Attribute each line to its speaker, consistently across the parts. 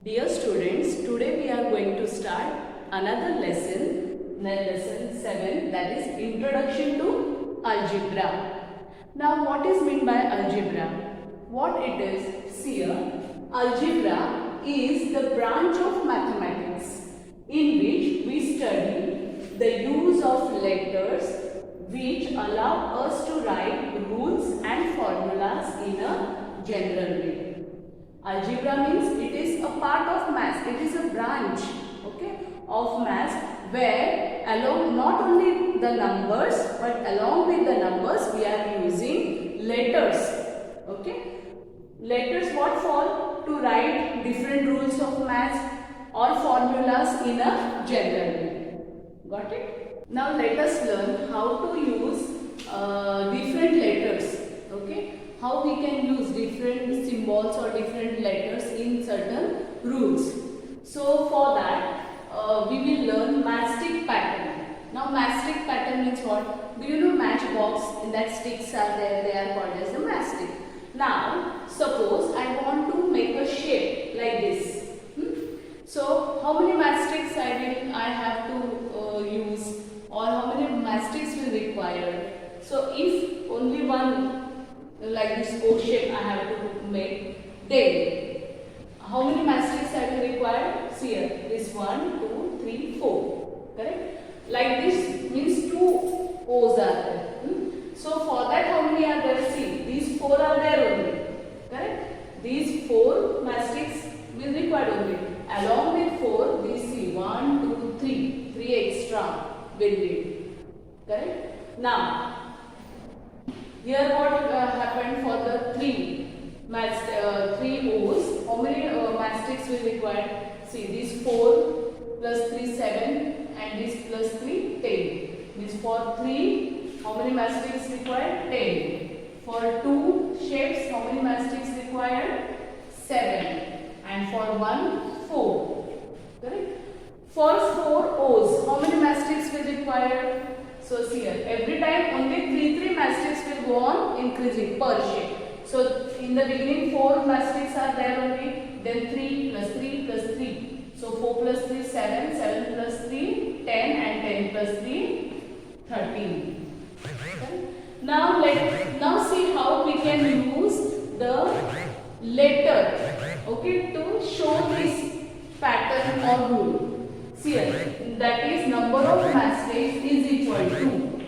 Speaker 1: Dear students, today we are going to start another lesson, lesson 7, that is Introduction to Algebra. Now what is meant by algebra? What it is? See here, algebra is the branch of mathematics in which we study the use of letters which allow us to write rules and formulas in a general way. Algebra means it is a part of maths, it is a branch, okay, of maths where along not only the numbers but along with the numbers we are using letters, okay. Letters what for? To write different rules of maths or formulas in a general way. Got it? Now let us learn how to use different letters, okay. How we can use different symbols or different letters in certain rules. So for that we will learn mastic pattern. Now mastic pattern means what? Do you know matchbox? In that sticks are there, they are called as the mastic. Now suppose I want to make a shape like this. So how many mastics I have to use, or how many mastics will require? So if only one like this O shape I have to make, then how many mastics I will require? See here, this 1, 2, 3, 4, correct? Like this means 2 O's are there. So for that how many are there? See, these 4 are there only, correct? These 4 mastics will require only. Along with 4, we see 1, 2, 3, 3 extra will need, correct? Now here what happened for the 3 O's, how many mastics will require? See, this 4 plus 3, 7 and this plus 3, 10. Means for 3, how many mastics required? 10. For 2 shapes, how many mastics required? 7. And for 1, 4. Correct? For 4 O's, how many mastics will require? So see here, every time only 3 mastics will go on increasing per shape. So in the beginning 4 mastics are there only, then 3 plus 3 plus 3. So 4 plus 3 7, 7 plus 3 10 and 10 plus 3 13. Okay. Now see how we can use the letter, okay, to show this pattern or rule. See here, that is number of mastics is equal to,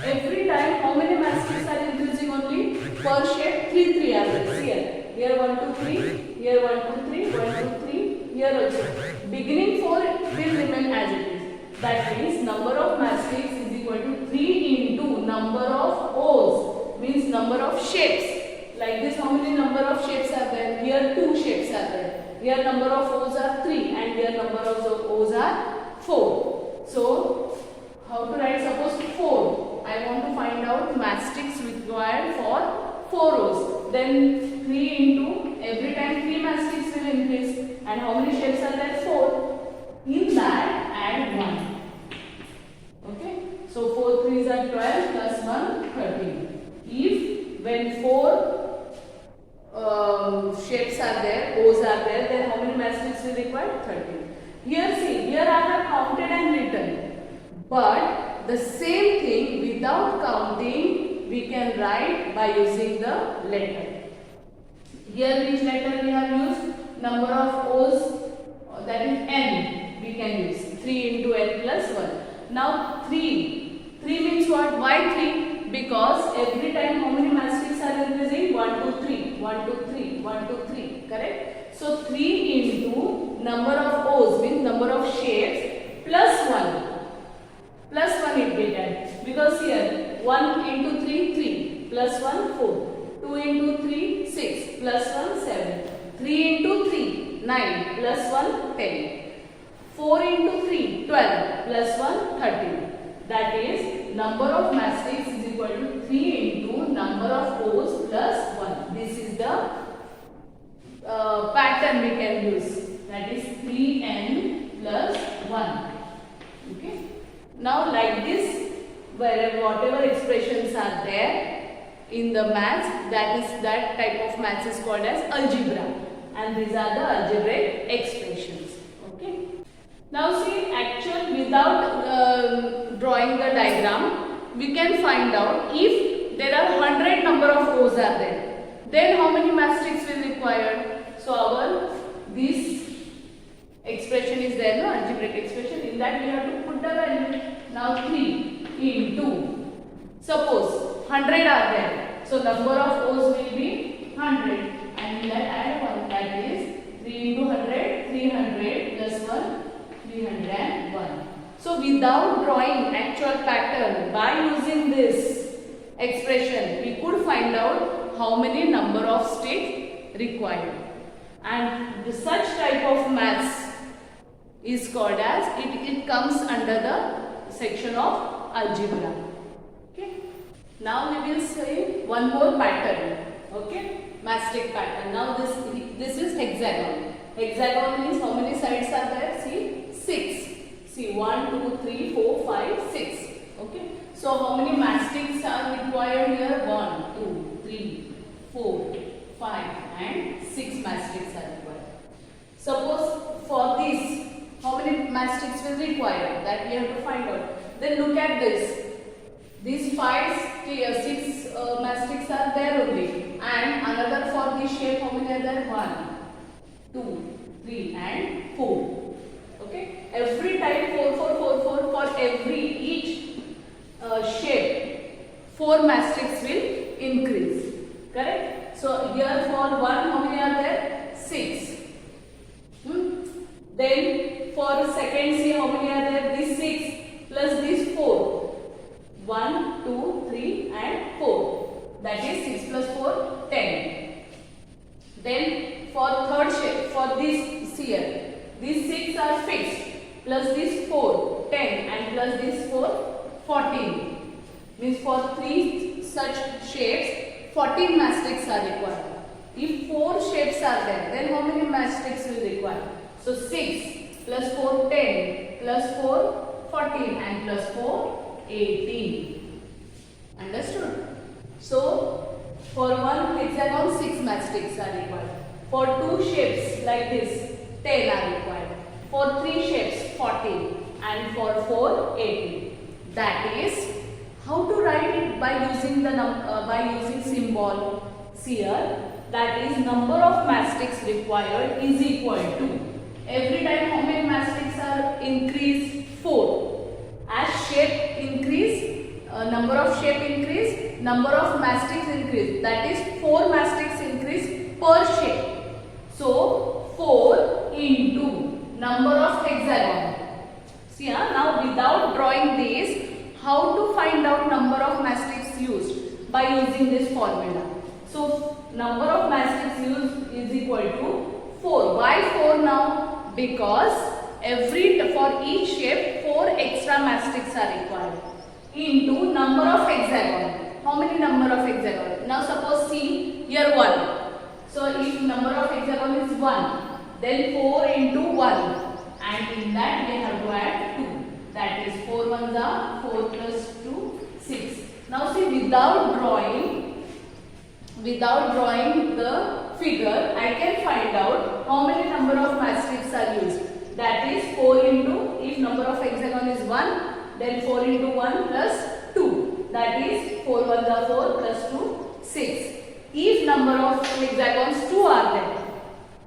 Speaker 1: every time how many mastics are increasing only? Per shape 3 are there. See here 1 2 3, here 1 2 3, 1 2 3, here also. Beginning 4 will remain as it is. That means number of mastics is equal to 3 into number of O's, means number of shapes. Like this, how many number of shapes are there? Here 2 shapes are there. Here number of O's are 3 and here number of O's are 4. So how to write? Suppose 4. I want to find out mastics required for 4 O's. Then 3 into, every time 3 mastics will increase. And how many shapes are there? 4. In that add 1. Okay. So 4 3s are 12 plus 1 13. If when 4 shapes are there, O's are there, then how many mastics will require? 13. Here see, here I have counted and written. But the same thing without counting we can write by using the letter. Here which letter we have used? Number of O's, that is n, we can use 3 into n plus 1. Now 3 means what? Why 3? Because every time how many mastics are increasing? 1 2 3, 1 2 3, 1 2 3, correct? So 3 into number of O's means number of shapes plus 1. Plus 1 it will add, because here 1 into 3 3 plus 1 4, 2 into 3 6 plus 1 7, 3 into 3 9 plus 1 10, 4 into 3 12 plus 1 13. That is number of mastics is equal to 3 into number of O's plus 1. This is the pattern we can use. That is 3n plus 1. Okay. Now like this, whatever expressions are there in the maths, that type of maths is called as algebra. and these are the algebraic expressions. Okay. Now see, actual without drawing the diagram, we can find out if there are 100 number of O's are there, then how many mastics will require. So our this expression is there, no, algebraic expression. In that we have to put the value. Now 3 into, suppose 100 are there, so number of O's will be 100, and in that add 1, that is 3 into 100, 300 plus 1, 301. So without drawing actual pattern, by using this expression, we could find out how many number of sticks required. And such type of maths is called as, it comes under the section of algebra. Okay. Now we will see one more pattern. Okay, mastic pattern. Now this is hexagon. Hexagon means how many sides are there? See, 6. See, 1, 2, 3, 4, 5, 6. Okay. So how many mastics are required here? 1, 2, 3, 4, 5 and 6 mastics are required. Suppose for this, how many mastics will require? That we have to find out. Then look at this. These 6 mastics are there only, and another for this shape, how many are there? 1, 2, 3 and 4. Okay. Every time 4, 4, 4, 4 for each shape, 4 mastics will increase. Correct? So here for 1, how many are there? 6. Then for second, see how many are there? This 6 plus this 4. 1, 2, 3 and 4. That is 6 plus 4, 10. Then for third shape, for this here, these 6 are fixed. Plus this 4, 10 and plus this 4, 14. Means for 3 such shapes, 14 mastics are required. If 4 shapes are there, then how many mastics will require? So 6 plus 4, 10 plus 4, 14 and plus 4, 18. Understood? So for one hexagon 6 mastics are required. For 2 shapes like this 10 are required. For 3 shapes 14 and for 4 18. That is how to write it by using the symbol here. That is number of mastics required is equal to, every time how many mastics are increased? 4. As shape increase, number of shape increase, number of mastics increase. That is 4 mastics increase per shape. So 4 into number of hexagon. See, now without drawing this, how to find out number of mastics used? By using this formula. So number of mastics used is equal to 4. Why 4 now? Because for each shape 4 extra mastics are required into number of hexagon. How many number of hexagon? Now suppose see here 1. So if number of hexagon is 1, then 4 into 1, and in that we have to add 2. That is 4 ones are 4 plus 2, 6. Now see, without drawing the figure, I can find out how many number of mastics are used. That is 4 into, if number of hexagon is 1, then 4 into 1 plus 2. That is 4 ones are 4 plus 2, 6. If number of hexagons 2 are there,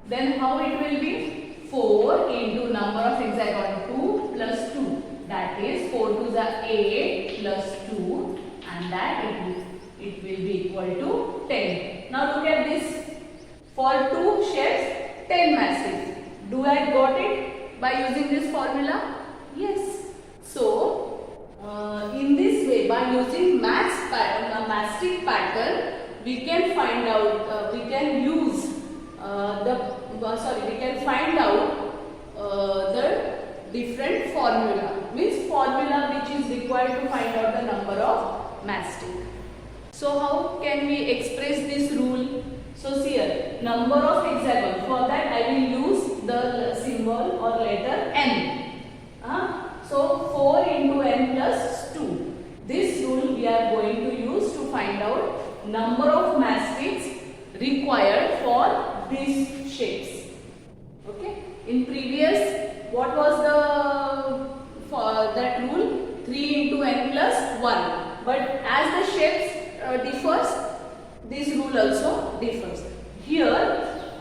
Speaker 1: then how it will be? 4 into number of hexagon 2 plus 2. That is 4 2s are 8 plus 2, and that it will be equal to 10. Now look at this. For 2 shapes, 10 mastics. Do I got it by using this formula? Yes. So in this way, by using mastic pattern, we can find out. We can use we can find out the different formula. Means formula which is required to find out the number of mastic. So how can we express this rule? So here, number of hexagon. For that I will use the symbol or letter n. So 4 into n plus 2. This rule we are going to use to find out number of mastics required for these shapes. Okay. In previous, what was the for that rule? 3 into n plus 1. But as the shapes differs, this rule also differs. Here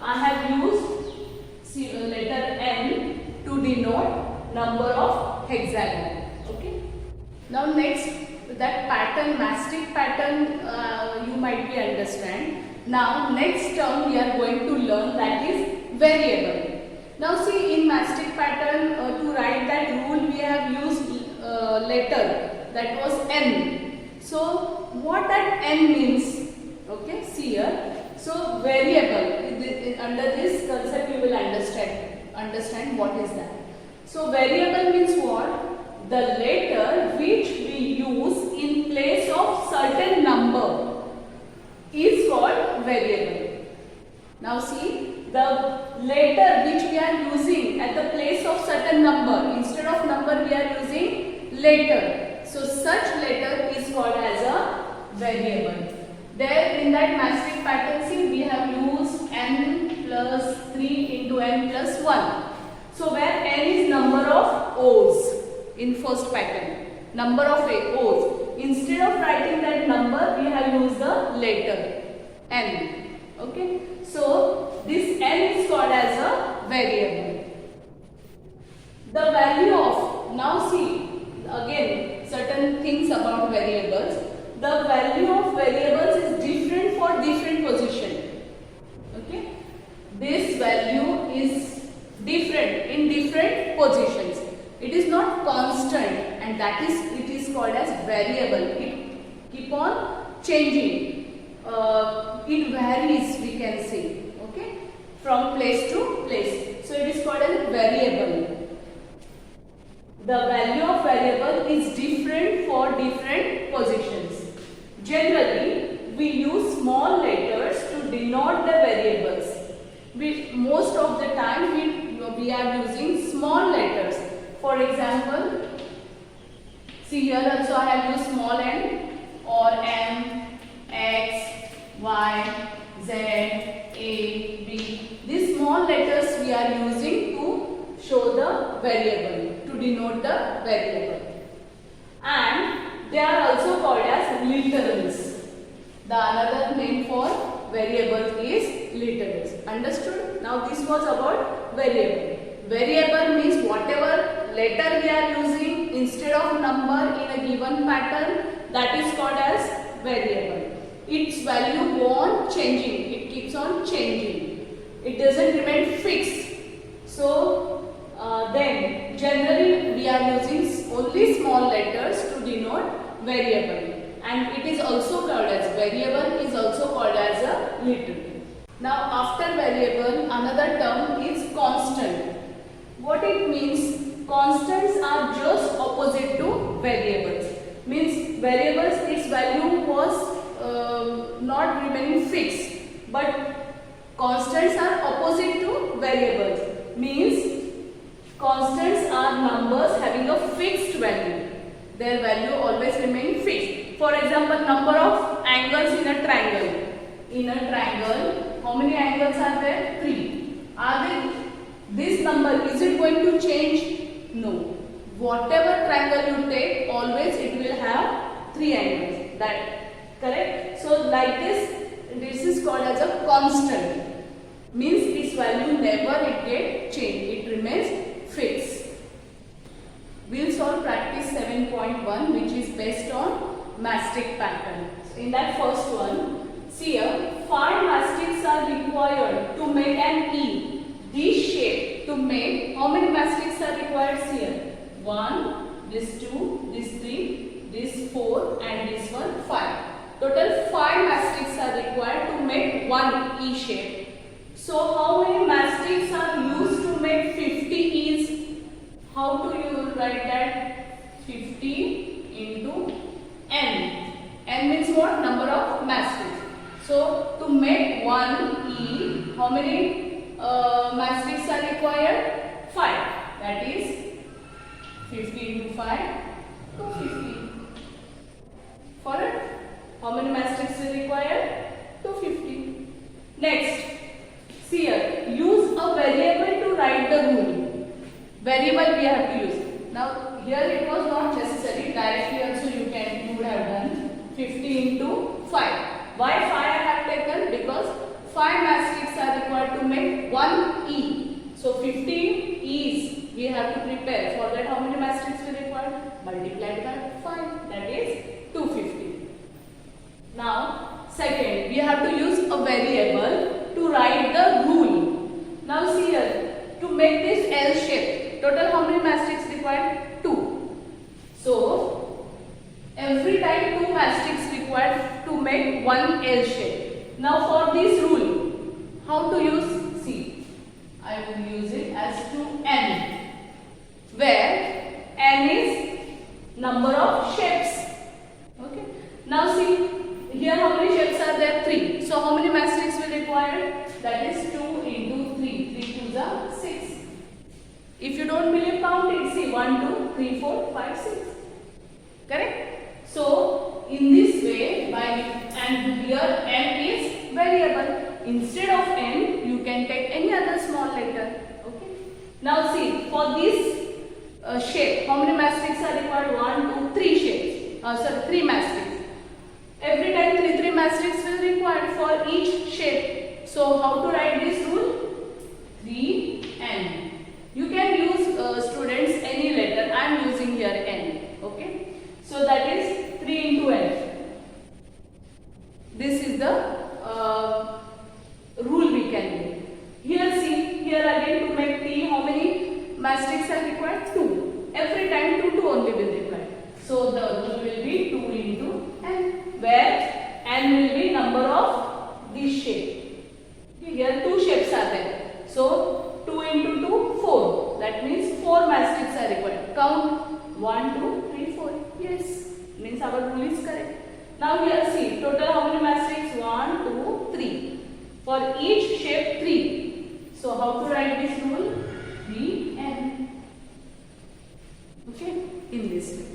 Speaker 1: I have used letter n to denote number of hexagon. Okay. Now next, that pattern, mastic pattern, you might be understand. Now next term we are going to learn, that is variable. Now see, in mastic pattern, to write that rule we have used letter, that was n. So what that n means? Okay, see here. So variable, under this concept you will understand what is that. So variable means what? The letter which we use in place of certain number is called variable. Now see, the letter which we are using at the place of certain number, instead of number we are using letter. So such letter is called as a variable. There in that mastic pattern, see, we have used n plus 3 into n plus 1. So where n is number of O's in first pattern, number of O's. Instead of writing that number, we have used the letter n. Okay. So this n is called as a variable. The value of, now see, again certain things about variables. The value of variables is different for different position. Okay. This value is different in different positions. It is not constant, and that is, it is called as variable. It keep on changing. It varies, we can say. Okay, from place to place. So it is called as variable. The value of variable is different for different positions. Generally, we use small letters to denote the variables. Most of the time we are using small letters. For example, see here also I have used small n or m, x, y, z, a, b. These small letters we are using to show the variable, to denote the variable. And they are also called as literals. The another name for variable is literals. Understood? Now this was about variable. Variable means whatever letter we are using instead of number in a given pattern, that is called as variable. Its value go on changing. It keeps on changing. It doesn't remain fixed. So then generally we are using only small letters to denote variable, and it is also called as variable, is also called as a literal. Now after variable, another term is constant. What it means? Constants are just opposite to variables. Means variables, its value was not remaining fixed, but constants are opposite to variables. Means constants are numbers having a fixed value. Their value always remain fixed. For example, number of angles in a triangle. In a triangle, how many angles are there? 3. Are they? This number, is it going to change? No. Whatever triangle you take, always it will have 3 angles. That correct? So like this is called as a constant. Means its value never it get changed. It remains fixed. We'll solve practice 7.1, which is based on mastic pattern. In that first one, see here, 5 mastics are required to make an E. This shape to make, how many mastics are required here? 1, this 2, this 3, this 4 and this one 5. Total 5 mastics are required to make one E shape. So how many mastics are used to make 50 E's? How do you write that? 50 into n. N means what? Number of mastics. So to make one E, how many mastics are required? 5. That is 50 into 5, 250. For it, how many mastics are required? 250. Next, see variable we have to use. Now here it was not necessary, directly also you would have done 50 into 5. Why 5 I have taken? Because 5 mastics are required to make 1 E. So 50 E's we have to prepare. For that how many mastics we require? Multiplied by 5, that is 250. Now second, we have to use a variable to write the rule. Now see here, to make this L shape, total how many mastics required? 2. So every time 2 mastics required to make 1 L shape. Now for this rule, how to use? See, I will use it as 2n, where n is number of shapes. Okay. Now see, here how many shapes are there? 3. So how many mastics will require? That is 2 into 3. 3 2s are 6. If you don't believe, count it. See, 1 2 3 4 5 6. Correct? So in this way, and here n is variable. Instead of n, you can take any other small letter. Okay. Now see, for this shape, how many mastics are required? 1 2 3 shapes. 3 mastics. Every time 3 mastics will required for each shape. So how to write this rule? 3n. You can use students any letter. I am using here n. Okay. So that is 3 into n. This is the rule we can make. Here see, here again to make t, how many mastics are required? 2. Every time 2 only will require. So the rule will be 2 into n, where n will be number of this shape. Here 2 shapes are there. So 2 into 2, 4. That means 4 mastics are required. Count 1, 2, 3, 4. Yes, means our rule is correct. Now here see, total how many mastics? 1, 2, 3. For each shape 3. So how to write this rule? 3n. Okay, in this way.